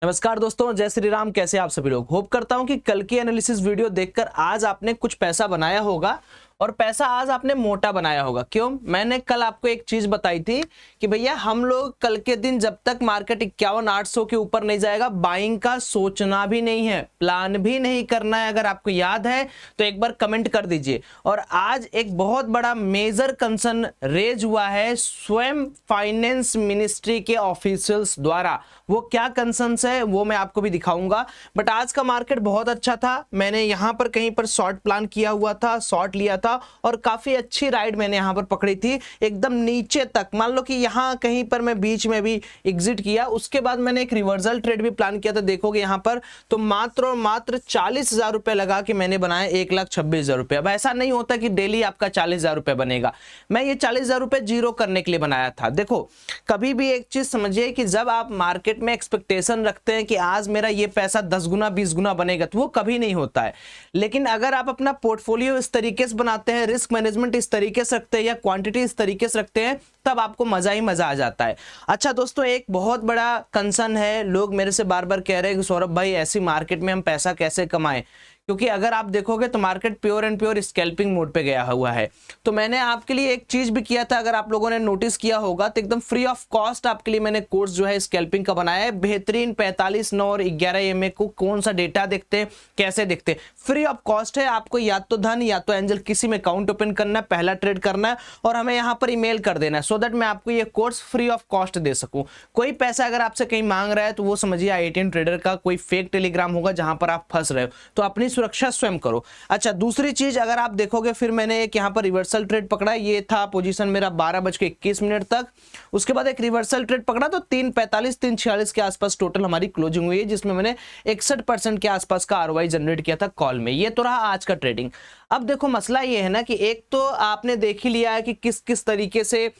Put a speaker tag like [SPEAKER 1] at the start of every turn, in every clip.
[SPEAKER 1] नमस्कार दोस्तों, जय श्री राम। कैसे आप सभी लोग। होप करता हूं कि कल की एनालिसिस वीडियो देखकर आज आपने कुछ पैसा बनाया होगा और पैसा आज आपने मोटा बनाया होगा। क्यों? मैंने कल आपको एक चीज बताई थी कि भैया हम लोग कल के दिन जब तक मार्केट 51,800 के ऊपर नहीं जाएगा बाइंग का सोचना भी नहीं है, प्लान भी नहीं करना है। अगर आपको याद है तो एक बार कमेंट कर दीजिए। और आज एक बहुत बड़ा मेजर कंसर्न रेज हुआ है स्वयं फाइनेंस मिनिस्ट्री के ऑफिशियल्स द्वारा। वो क्या कंसर्न्स है वो मैं आपको भी दिखाऊंगा। बट आज का मार्केट बहुत अच्छा था। मैंने यहां पर कहीं पर शॉर्ट प्लान किया हुआ था, शॉर्ट लिया था और काफी अच्छी राइड मैंने यहां पर पकड़ी थी एकदम नीचे तक। मान लो कि यहां कहीं पर मैं बीच में भी एग्जिट किया, उसके बाद मैंने एक रिवर्सल ट्रेड भी प्लान किया था। देखोगे यहां पर तो मात्र और मात्र 40,000 रुपए लगा के मैंने बनाया 1,26,000 रुपए। अब ऐसा नहीं होता कि डेली आपका 40,000 रुपए बनेगा। मैं ये 40,000 रुपए जीरो करने के लिए बनाया था। देखो, कभी भी एक चीज समझिए कि जब आप मार्केट में एक्सपेक्टेशन रखते हैं कि आज मेरा ये पैसा 10 गुना 20 गुना बनेगा तो वो कभी नहीं होता है। लेकिन अगर आप अपना पोर्टफोलियो इस तरीके से बनाते हैं, रिस्क मैनेजमेंट इस तरीके से रखते हैं या क्वांटिटी इस तरीके से रखते हैं, तब आपको मजा ही मजा आ जाता है। अच्छा दोस्तों, एक बहुत बड़ा कंसर्न है। लोग मेरे से बार बार कह रहे हैं कि सौरभ भाई ऐसी मार्केट में हम पैसा कैसे कमाएं, क्योंकि अगर आप देखोगे तो market pure and pure scalping mode पे गया हुआ है। तो मैंने आपके लिए एक चीज भी किया था, अगर आप लोगों ने नोटिस किया होगा तो एकदम फ्री ऑफ कॉस्ट आपके लिए मैंने कोर्स जो है स्कैल्पिंग का बनाया है। बेहतरीन 45, 9 और 11 EMA को कौन सा डेटा देखते हैं, कैसे देखते हैं, फ्री ऑफ कॉस्ट है। आपको या तो धन या तो एंजल किसी में अकाउंट ओपन करना है, पहला ट्रेड करना है और हमें यहाँ पर ईमेल कर देना है सो दैट मैं आपको ये कोर्स फ्री ऑफ कॉस्ट दे सकूं। कोई पैसा अगर आपसे कहीं मांग रहा है तो वो समझिए i18 ट्रेडर का कोई फेक टेलीग्राम होगा जहां पर आप फंस रहे हो। तो अपनी सुरक्षा स्वयं करो। अच्छा, दूसरी चीज अगर आप देखोगे, फिर मैंने एक यहाँ पर रिवर्सल ट्रेड पकड़ा। ये था पोजीशन मेरा 12:21 तक। उसके बाद एक रिवर्सल ट्रेड पकड़ा तो 3:45 3:46 के आसपास टोटल हमारी क्लोजिंग हुई है, जिसमें मैंने 61% के आसपास का ROI जनरेट किया था कॉल में। ये तो रहा आज का ट्रेडिंग। अब देखो, मसला ये है ना कि एक तो आपने देख ही लिया है कि किस किस तरीके से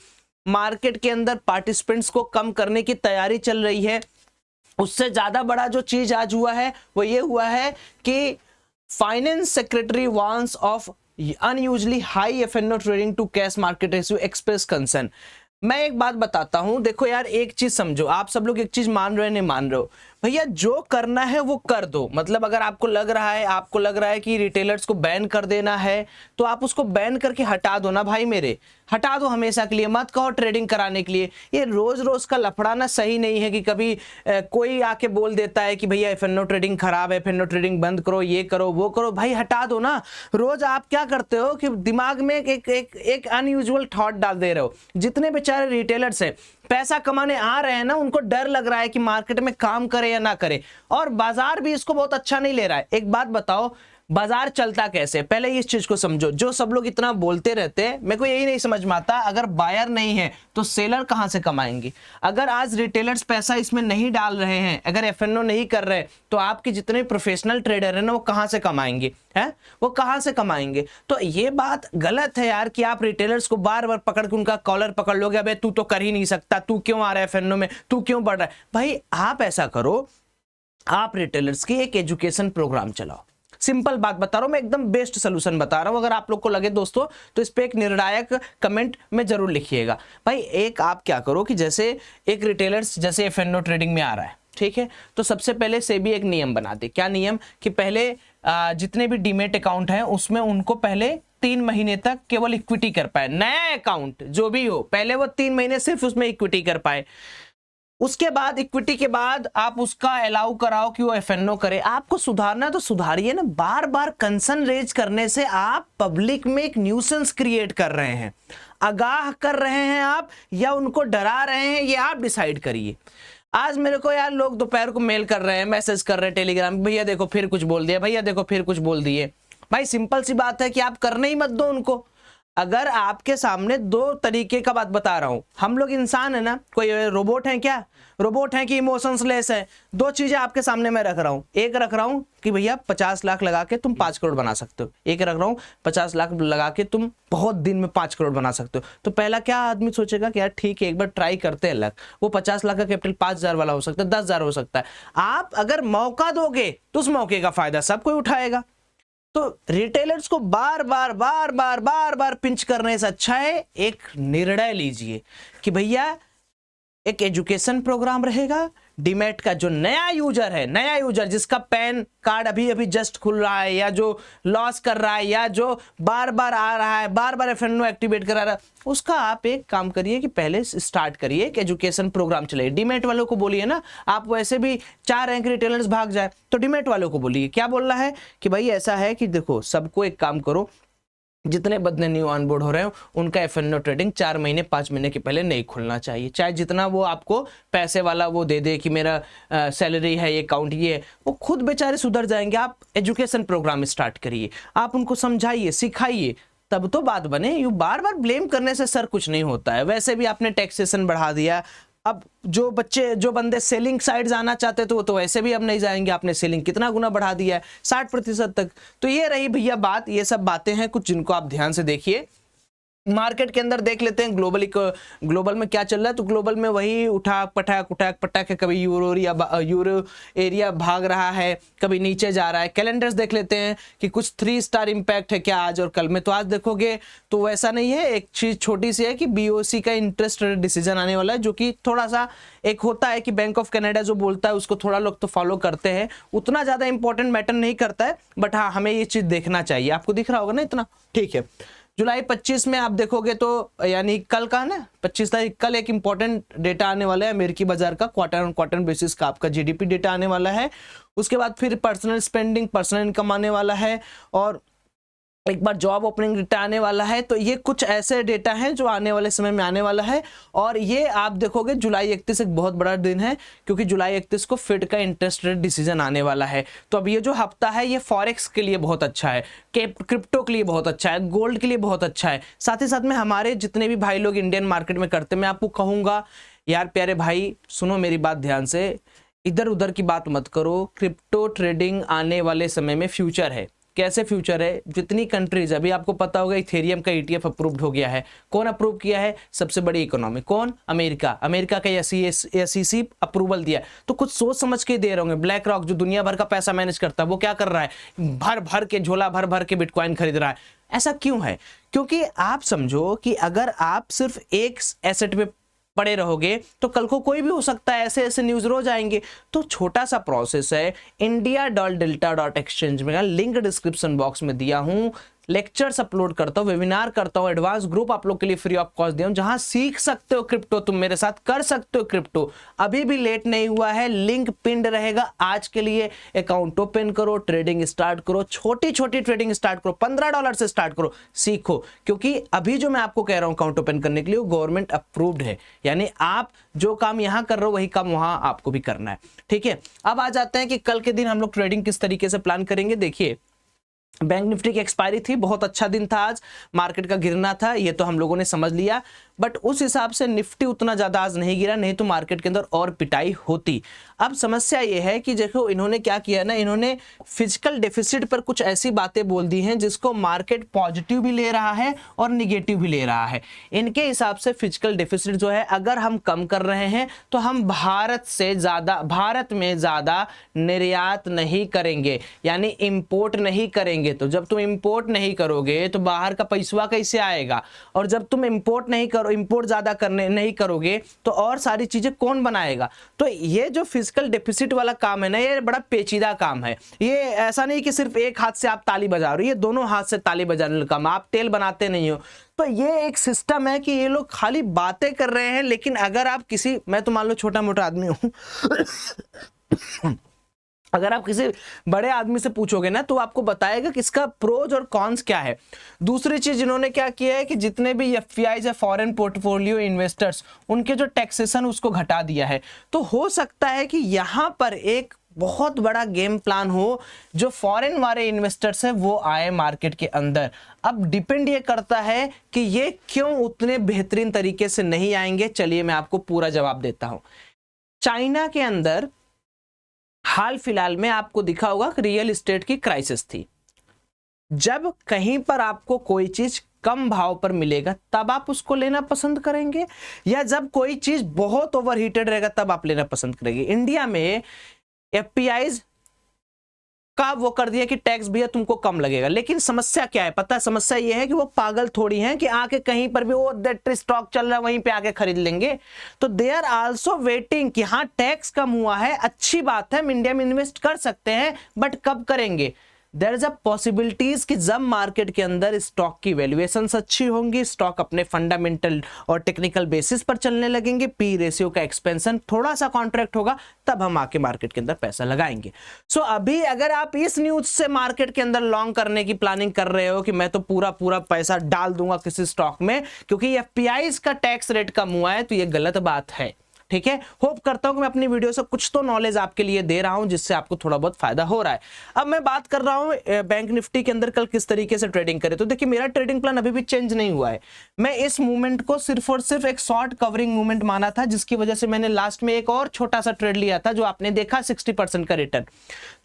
[SPEAKER 1] मार्केट के अंदर पार्टिसिपेंट्स को कम करने की तैयारी चल रही है। उससे ज्यादा बड़ा जो चीज आज हुआ है वो ये हुआ है कि finance secretary wants of unusually high FNO trading to cash market ratio express concern. मैं एक बात बताता हूं, देखो यार, एक चीज समझो। आप सब लोग एक चीज मान रहे हो नहीं मान रहे हो, भैया जो करना है वो कर दो। मतलब अगर आपको लग रहा है कि रिटेलर्स को बैन कर देना है तो आप उसको बैन करके हटा दो ना भाई मेरे, हटा दो हमेशा के लिए। मत कहो ट्रेडिंग कराने के लिए। ये रोज रोज का लफड़ाना सही नहीं है कि कभी कोई आके बोल देता है कि भैया FNO ट्रेडिंग खराब है, FNO ट्रेडिंग बंद करो, ये करो वो करो। भाई हटा दो ना। रोज आप क्या करते हो कि दिमाग में एक अनयूजुअल थॉट डाल दे रहे हो। जितने बेचारे रिटेलर्स हैं पैसा कमाने आ रहे हैं ना, उनको डर लग रहा है कि मार्केट में काम करे या ना करे, और बाजार भी इसको बहुत अच्छा नहीं ले रहा है। एक बात बताओ, बाजार चलता कैसे, पहले इस चीज को समझो। जो सब लोग इतना बोलते रहते हैं, मेरे को यही नहीं समझ में आता, अगर बायर नहीं है तो सेलर कहां से कमाएंगे? अगर आज रिटेलर्स पैसा इसमें नहीं डाल रहे हैं, अगर FNO नहीं कर रहे, तो आपके जितने प्रोफेशनल ट्रेडर है ना वो कहां से कमाएंगे? है वो कहां से कमाएंगे? तो ये बात गलत है यार कि आप रिटेलर्स को बार बार पकड़ के उनका कॉलर पकड़ लोगे। अबे तू तो कर ही नहीं सकता, तू क्यों आ रहा है FNO में, तू क्यों बढ़ रहा है? भाई आप ऐसा करो, आप रिटेलर्स की एक एजुकेशन प्रोग्राम चलाओ। सिंपल बात बता रहा हूं मैं, एकदम बेस्ट सोल्यूशन बता रहा हूं। अगर आप लोग को लगे दोस्तों तो इस पे एक निर्णायक कमेंट में जरूर लिखिएगा। भाई एक आप क्या करो कि जैसे एक रिटेलर्स जैसे FNO ट्रेडिंग में आ रहा है, ठीक है, तो सबसे पहले सेबी एक नियम बना दे। क्या नियम? कि पहले जितने भी डीमेट अकाउंट हैं उसमें उनको पहले 3 महीने तक केवल इक्विटी कर पाए। नया अकाउंट जो भी हो, पहले वो 3 महीने सिर्फ उसमें इक्विटी कर पाए। उसके बाद इक्विटी के बाद आप उसका अलाउ कराओ कि वो FNO करे। आपको सुधारना तो सुधारिए ना। बार बार कंसर्न रेज करने से आप पब्लिक में एक न्यूसेंस क्रिएट कर रहे हैं, आगाह कर रहे हैं आप, या उनको डरा रहे हैं, ये आप डिसाइड करिए। आज मेरे को यार लोग दोपहर को मेल कर रहे हैं, मैसेज कर रहे हैं टेलीग्राम, भैया देखो फिर कुछ बोल दिया, भैया देखो फिर कुछ बोल दिए। भाई सिंपल सी बात है कि आप करने ही मत दो उनको। अगर आपके सामने 2 तरीके का बात बता रहा हूं, हम लोग इंसान है ना, कोई रोबोट है क्या? रोबोट है कि इमोशंसलेस है? 2 चीजें आपके सामने मैं रख रहा हूं। एक रख रहा हूं कि भैया 50 लाख लगा के तुम 5 करोड़ बना सकते हो। एक रख रहा हूं 50 लाख लगा के तुम बहुत दिन में 5 करोड़ बना सकते हो। तो पहला क्या आदमी सोचेगा कि यार ठीक है एक बार ट्राई करते हैं लक। वो 50 लाख का कैपिटल 5,000 वाला हो सकता है, 10,000 हो सकता है। आप अगर मौका दोगे तो उस मौके का फायदा सब कोई उठाएगा। तो रिटेलर्स को बार बार पिंच करने से अच्छा है एक निर्णय लीजिए कि भैया एक एजुकेशन प्रोग्राम रहेगा, डीमैट का जो नया यूजर है, नया यूजर जिसका पैन कार्ड अभी अभी जस्ट खुल रहा है, या जो लॉस कर रहा है, या जो बार बार आ रहा है, बार बार एफएनओ एक्टिवेट करा रहा है, उसका आप एक काम करिए कि पहले स्टार्ट करिए एक एजुकेशन प्रोग्राम चलाइए। डीमैट वालों को बोलिए ना, आप वैसे भी 4 रैंक रिटेलर्स भाग जाए तो डीमैट वालों को बोलिए, क्या बोल रहा है कि भाई ऐसा है कि देखो सबको एक काम करो, जितने बंदे न्यू ऑनबोर्ड हो रहे हो उनका एफएनओ ट्रेडिंग 4 महीने 5 महीने के पहले नहीं खुलना चाहिए, चाहे जितना वो आपको पैसे वाला वो दे दे कि मेरा सैलरी है ये अकाउंट ये है, वो खुद बेचारे सुधर जाएंगे। आप एजुकेशन प्रोग्राम स्टार्ट करिए, आप उनको समझाइए सिखाइए, तब तो बात बने। यू बार बार ब्लेम करने से सर कुछ नहीं होता है। वैसे भी आपने टैक्सेशन बढ़ा दिया, अब जो बंदे सेलिंग साइड जाना चाहते थे वो तो वैसे भी अब नहीं जाएंगे, आपने सेलिंग कितना गुना बढ़ा दिया है, 60% तक। तो ये रही भैया बात, ये सब बातें हैं कुछ जिनको आप ध्यान से देखिए। मार्केट के अंदर देख लेते हैं ग्लोबल में क्या चल रहा है। तो ग्लोबल में वही उठाक पटाक है, कभी यूरो एरिया भाग रहा है, कभी नीचे जा रहा है। कैलेंडर्स देख लेते हैं कि कुछ 3 स्टार इंपैक्ट है क्या आज और कल में। तो आज देखोगे तो वैसा नहीं है, एक चीज छोटी सी है कि बीओसी का इंटरेस्ट रेट डिसीजन आने वाला है, जो कि थोड़ा सा एक होता है कि बैंक ऑफ कनाडा जो बोलता है उसको थोड़ा लोग तो फॉलो करते हैं, उतना ज्यादा इंपॉर्टेंट मैटर नहीं करता है, बट हाँ हमें ये चीज देखना चाहिए। आपको दिख रहा होगा ना इतना, ठीक है। जुलाई 25 में आप देखोगे तो यानी कल का ना 25 तारीख, कल एक इंपॉर्टेंट डेटा आने वाला है अमेरिकी बाजार का, क्वार्टर ऑन क्वार्टर बेसिस का आपका जीडीपी डेटा आने वाला है। उसके बाद फिर पर्सनल स्पेंडिंग, पर्सनल इनकम आने वाला है, और एक बार जॉब ओपनिंग डेटा आने वाला है। तो ये कुछ ऐसे डेटा हैं जो आने वाले समय में आने वाला है। और ये आप देखोगे जुलाई 31 एक बहुत बड़ा दिन है, क्योंकि जुलाई 31 को फेड का इंटरेस्ट रेट डिसीजन आने वाला है। तो अब ये जो हफ्ता है ये फॉरेक्स के लिए बहुत अच्छा है, क्रिप्टो के लिए बहुत अच्छा है, गोल्ड के लिए बहुत अच्छा है। साथ ही साथ में हमारे जितने भी भाई लोग इंडियन मार्केट में करते, मैं आपको कहूंगा यार प्यारे भाई सुनो मेरी बात ध्यान से, इधर उधर की बात मत करो। क्रिप्टो ट्रेडिंग आने वाले समय में फ्यूचर है। कैसे फ्यूचर है? जितनी कंट्रीज, अभी आपको पता होगा इथेरियम का ETF अप्रूव्ड हो गया है। कौन अप्रूव किया है? सबसे बड़ी इकोनॉमी कौन? अमेरिका। अमेरिका का SEC अप्रूवल दिया है। तो कुछ सोच समझ के दे रहे होंगे। ब्लैक रॉक जो दुनिया भर का पैसा मैनेज करता है वो क्या कर रहा है? भर भर के झोला भर भर के बिटकॉइन खरीद रहा है। ऐसा क्यों है? क्योंकि आप समझो कि अगर आप सिर्फ एक एसेट पे पड़े रहोगे तो कल को कोई भी हो सकता है, ऐसे ऐसे न्यूज रोज आएंगे। तो छोटा सा प्रोसेस है, india.delta.exchange में लिंक डिस्क्रिप्शन बॉक्स में दिया हूं। लेक्चर्स अपलोड करता हूं, वेबिनार करता हूं, एडवांस ग्रुप आप लोग के लिए फ्री ऑफ कॉस्ट दिया हूं, जहां सीख सकते हो क्रिप्टो, तुम मेरे साथ कर सकते हो क्रिप्टो। अभी भी लेट नहीं हुआ है, लिंक पिंड रहेगा। आज के लिए अकाउंट ओपन करो, ट्रेडिंग स्टार्ट करो, छोटी छोटी ट्रेडिंग स्टार्ट करो, $15 से स्टार्ट करो, सीखो। क्योंकि अभी जो मैं आपको कह रहा हूं अकाउंट ओपन करने के लिए, वो गवर्नमेंट अप्रूव्ड है, यानी आप जो काम यहां कर रहे हो वही काम वहां आपको भी करना है, ठीक है। अब आ जाते हैं कि कल के दिन हम लोग ट्रेडिंग किस तरीके से प्लान करेंगे। देखिए, बैंक निफ्टी की एक्सपायरी थी, बहुत अच्छा दिन था आज, मार्केट का गिरना था ये तो हम लोगों ने समझ लिया, बट उस हिसाब से निफ्टी उतना ज्यादा आज नहीं गिरा, नहीं तो मार्केट के अंदर और पिटाई होती। अब समस्या ये है कि देखो इन्होंने क्या किया ना, इन्होंने फिजिकल डेफिसिट पर कुछ ऐसी बातें बोल दी हैं जिसको मार्केट पॉजिटिव भी ले रहा है और निगेटिव भी ले रहा है। इनके हिसाब से फिजिकल डेफिसिट जो है अगर हम कम कर रहे हैं तो हम भारत में ज्यादा निर्यात नहीं करेंगे, यानी इंपोर्ट नहीं करेंगे। तो जब तुम इंपोर्ट नहीं करोगे तो बाहर का पैसा कैसे आएगा? और जब तुम इंपोर्ट ज्यादा नहीं करोगे तो और सारी चीजें कौन बनाएगा? तो ये जो फिजिकल डेफिसिट वाला काम है ना, ये बड़ा पेचीदा काम है। ये ऐसा नहीं कि सिर्फ एक हाथ से आप ताली बजा रहे हो, ये दोनों हाथ से ताली बजाने का काम, आप तेल बनाते नहीं हो। तो ये एक सिस्टम है कि ये लोग खाली बातें कर रहे हैं, लेकिन अगर आप किसी, मैं तो मान लो छोटा मोटा आदमी हूं अगर आप किसी बड़े आदमी से पूछोगे ना तो आपको बताएगा कि इसका प्रोज और कॉन्स क्या है। दूसरी चीज इन्होंने क्या किया है कि जितने भी एफपीआईज है, फॉरेन पोर्टफोलियो इन्वेस्टर्स, उनके जो टैक्सेशन उसको घटा दिया है। तो हो सकता है कि यहां पर एक बहुत बड़ा गेम प्लान हो, जो फॉरेन वाले इन्वेस्टर्स है वो आए मार्केट के अंदर। अब डिपेंड ये करता है कि ये क्यों उतने बेहतरीन तरीके से नहीं आएंगे। चलिए मैं आपको पूरा जवाब देता हूं। चाइना के अंदर हाल फिलहाल में आपको दिखा होगा कि रियल एस्टेट की क्राइसिस थी। जब कहीं पर आपको कोई चीज कम भाव पर मिलेगा तब आप उसको लेना पसंद करेंगे, या जब कोई चीज बहुत ओवरहीटेड रहेगा तब आप लेना पसंद करेंगे? इंडिया में एफपीआईज का वो कर दिया कि टैक्स भैया तुमको कम लगेगा। लेकिन समस्या क्या है पता है, समस्या ये है कि वो पागल थोड़ी हैं कि आके कहीं पर भी वो दैट स्टॉक चल रहा है वहीं पे आके खरीद लेंगे। तो दे आर आल्सो वेटिंग कि हाँ टैक्स कम हुआ है, अच्छी बात है, इंडिया में इन्वेस्ट कर सकते हैं, बट कब करेंगे। देयर इज अ पॉसिबिलिटीज कि जब मार्केट के अंदर स्टॉक की वैल्यूएशंस अच्छी होंगी, स्टॉक अपने फंडामेंटल और टेक्निकल बेसिस पर चलने लगेंगे, पी रेशियो का एक्सपेंशन थोड़ा सा कॉन्ट्रैक्ट होगा, तब हम आके मार्केट के अंदर पैसा लगाएंगे। सो अभी अगर आप इस न्यूज से मार्केट के अंदर लॉन्ग करने की प्लानिंग कर रहे हो कि मैं तो पूरा पूरा पैसा डाल दूंगा किसी स्टॉक में क्योंकि एफपीआई का टैक्स रेट कम हुआ है, तो ये गलत बात है। ठीक है, होप करता हूं कि मैं अपनी वीडियो से कुछ तो नॉलेज आपके लिए दे रहा हूं जिससे आपको थोड़ा बहुत फायदा हो रहा है। अब मैं बात कर रहा हूं बैंक निफ्टी के अंदर कल किस तरीके से ट्रेडिंग करे। तो देखिए मेरा ट्रेडिंग प्लान अभी भी चेंज नहीं हुआ है। मैं इस मूवमेंट को सिर्फ और सिर्फ एक शॉर्ट कवरिंग मूवमेंट माना था, जिसकी वजह से मैंने लास्ट में एक और छोटा सा ट्रेड लिया था जो आपने देखा 60% का रिटर्न।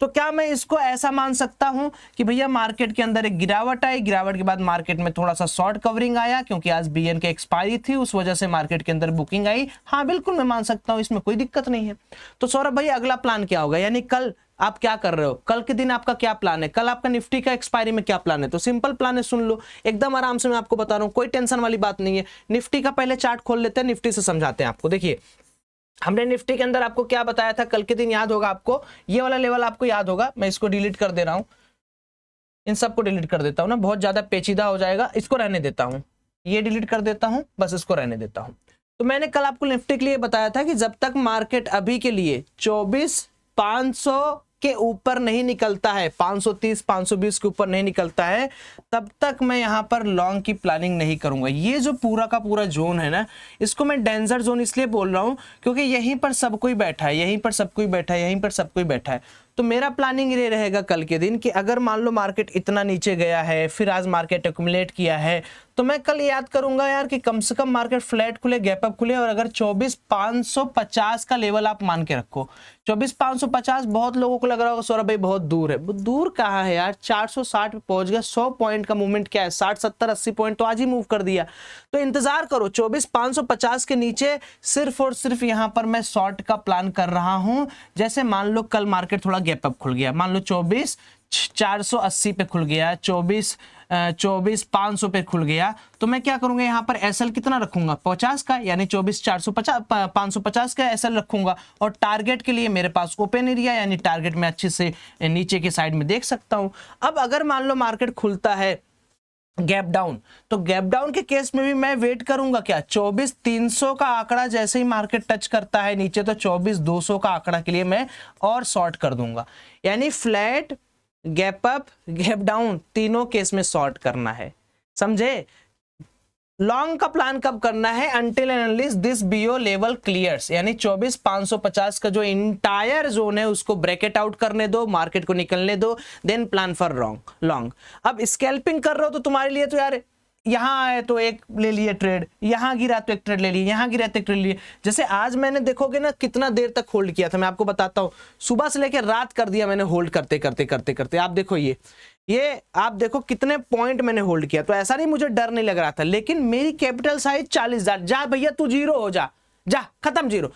[SPEAKER 1] तो क्या मैं इसको ऐसा मान सकता हूं कि भैया मार्केट के अंदर एक गिरावट आई, गिरावट के बाद मार्केट में थोड़ा सा शॉर्ट कवरिंग आया क्योंकि आज बीएन की एक्सपायरी थी, उस वजह से मार्केट के अंदर बुकिंग आई। हाँ बिल्कुल मैं मान सकता हूं, इसमें कोई दिक्कत नहीं है। तो सौरभ भाई अगला प्लान क्या होगा, यानी कल आप क्या कर रहे हो, कल के दिन आपका क्या प्लान है, कल आपका निफ्टी का एक्सपायरी में क्या प्लान है। तो सिंपल प्लान है, सुन लो एकदम आराम से, मैं आपको बता रहा हूं, कोई टेंशन वाली बात नहीं है। निफ्टी का पहले चार्ट खोल लेते हैं, निफ्टी से समझाते हैं आपको। देखिए हमने निफ्टी के अंदर आपको क्या बताया था कल के दिन, याद होगा आपको, ये वाला लेवल आपको याद होगा। मैं इसको डिलीट कर दे रहा हूं, इन सबको डिलीट कर देता हूं ना, बहुत ज्यादा पेचीदा हो जाएगा, इसको रहने देता हूं, ये डिलीट कर देता हूं, बस इसको रहने देता हूं। तो मैंने कल आपको निफ्टी के लिए बताया था कि जब तक मार्केट अभी के लिए 24,500 के ऊपर नहीं निकलता है, 530 520 के ऊपर नहीं निकलता है, तब तक मैं यहां पर लॉन्ग की प्लानिंग नहीं करूंगा। ये जो पूरा का पूरा जोन है ना, इसको मैं डेंजर जोन इसलिए बोल रहा हूं क्योंकि यहीं पर सब कोई बैठा है, यहीं पर सब कोई बैठा है, यहीं पर सब कोई बैठा है। तो मेरा प्लानिंग ये रहेगा कल के दिन कि अगर मान लो मार्केट इतना नीचे गया है, फिर आज मार्केट एक्यूमुलेट किया है, तो मैं कल याद करूंगा यार कि कम से कम मार्केट फ्लैट खुले, गैप अप खुले, और अगर 24,550 का लेवल आप मान के रखो। 24,550 बहुत लोगों को लग रहा होगा सौरभ भाई बहुत दूर है, दूर कहाँ है यार, 460 पे पहुंच गया। 100 पॉइंट का मूवमेंट क्या है, 60 70 80 पॉइंट तो आज ही मूव कर दिया। तो इंतजार करो, 24,550 के नीचे सिर्फ और सिर्फ यहां पर मैं शॉर्ट का प्लान कर रहा हूं। जैसे मान लो कल मार्केट थोड़ा गैप अप खुल गया, मान लो 24,480 पे खुल गया, 24,500 पे खुल गया, तो मैं क्या करूंगा यहाँ पर एसएल कितना रखूंगा, 50 का, यानी 24,550 का एसएल रखूंगा। और टारगेट के लिए मेरे पास ओपन एरिया, यानी टारगेट में अच्छे से नीचे के साइड में देख सकता हूं। अब अगर मान लो मार्केट खुलता है गैप डाउन, तो गैप डाउन के केस में भी मैं वेट करूंगा क्या, 24,300 का आंकड़ा जैसे ही मार्केट टच करता है नीचे, तो 24,200 का आंकड़ा के लिए मैं और शॉर्ट कर दूंगा। यानी flat, gap up, gap down, तीनों केस में शॉर्ट करना है, समझे। लॉन्ग का प्लान कब करना है, until and unless this BO level clears, यानी 24,550 का जो इंटायर जोन है उसको ब्रैकेट आउट करने दो, मार्केट को निकलने दो, देन प्लान फॉर लॉन्ग। अब स्कैल्पिंग कर रहे हो तो तुम्हारे लिए तो यार यहां आए तो एक ले लिए ट्रेड, यहां गिरा तो एक ट्रेड ले लिए, यहां गिरा तो एक ट्रेड लिए। जैसे आज मैंने देखोगे ना कितना देर तक होल्ड किया था, मैं आपको बताता हूं, सुबह से लेकर रात कर दिया मैंने होल्ड करते करते करते करते। आप देखो ये आप देखो कितने पॉइंट मैंने होल्ड किया। तो ऐसा नहीं मुझे डर नहीं लग रहा था, लेकिन मेरी कैपिटल साइज 40,000। जा भैया तू जीरो हो जा, खत्म जीरो।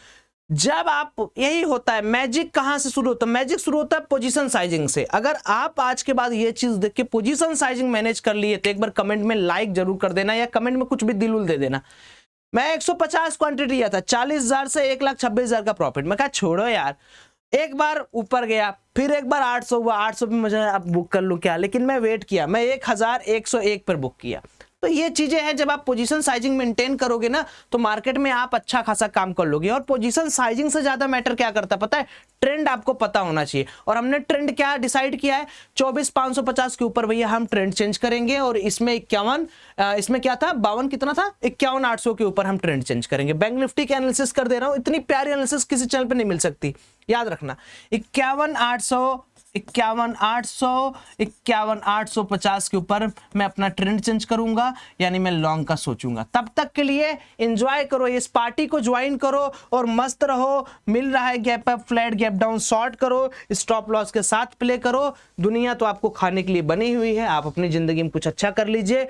[SPEAKER 1] जब आप, यही होता है मैजिक, कहां से शुरू होता है, मैजिक शुरू होता है पोजीशन साइजिंग से। अगर आप आज के बाद ये चीज देख के पोजीशन साइजिंग मैनेज कर लिए तो एक बार कमेंट में लाइक जरूर कर देना, या कमेंट में कुछ भी दिल दे देना। मैं 150 क्वांटिटी लिया था, 40,000 से 1,26,000 का प्रॉफिट। मैं कहा छोड़ो यार, एक बार ऊपर गया, फिर एक बार 800 हुआ, 800 पे मुझे अब बुक कर लूं क्या, लेकिन मैं वेट किया, मैं 1,101 पर बुक किया। तो ये चीजें हैं, जब आप पोजीशन साइजिंग मेंटेन करोगे ना तो मार्केट में आप अच्छा खासा काम कर लोगे। और पोजीशन साइजिंग से ज्यादा मैटर क्या करता है पता है, ट्रेंड आपको पता होना चाहिए। और हमने ट्रेंड क्या डिसाइड किया है, 24,550 के ऊपर भैया हम ट्रेंड चेंज करेंगे, और इसमें 51, इसमें क्या था 52, कितना था 51,800 के ऊपर हम ट्रेंड चेंज करेंगे। बैंक निफ्टी के एनालिसिस कर दे रहा हूं, इतनी प्यारी एनालिसिस किसी चैनल पे नहीं मिल सकती, याद रखना। 51,800, 51,800, 51,850 के ऊपर मैं अपना ट्रेंड चेंज करूंगा, यानी मैं लॉन्ग का सोचूंगा। तब तक के लिए एंजॉय करो, इस पार्टी को ज्वाइन करो और मस्त रहो। मिल रहा है gap up, flat, gap down, short करो, स्टॉप लॉस के साथ प्ले करो। दुनिया तो आपको खाने के लिए बनी हुई है, आप अपनी जिंदगी में कुछ अच्छा कर लीजिए।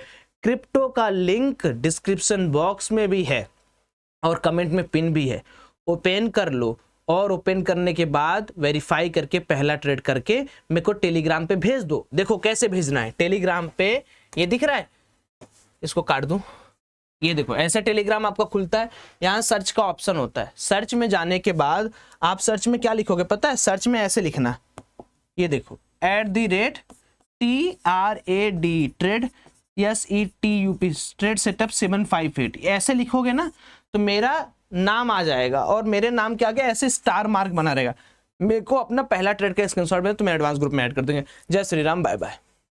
[SPEAKER 1] क्रिप्टो का लिंक डिस्क्रिप्शन बॉक्स में भी है और कमेंट में पिन भी है, ओपन कर लो, और ओपन करने के बाद वेरीफाई करके पहला ट्रेड करके मेरे को टेलीग्राम पे भेज दो। देखो कैसे भेजना है, टेलीग्राम पे ये दिख रहा है, इसको काट दूं, ये देखो ऐसे टेलीग्राम आपका खुलता है, यहाँ सर्च का ऑप्शन होता है। सर्च में जाने के बाद आप सर्च में क्या लिखोगे पता है, सर्च में ऐसे लिखना, ये देखो @TRAD trade SETUP trade setup 758 ऐसे लिखोगे ना तो मेरा नाम आ जाएगा और मेरे नाम के आगे ऐसे स्टार मार्क बना रहेगा। मेरे को अपना पहला ट्रेड का स्क्रीनशॉट में तुम्हें एडवांस ग्रुप में ऐड कर देंगे। जय श्री राम, बाय बाय।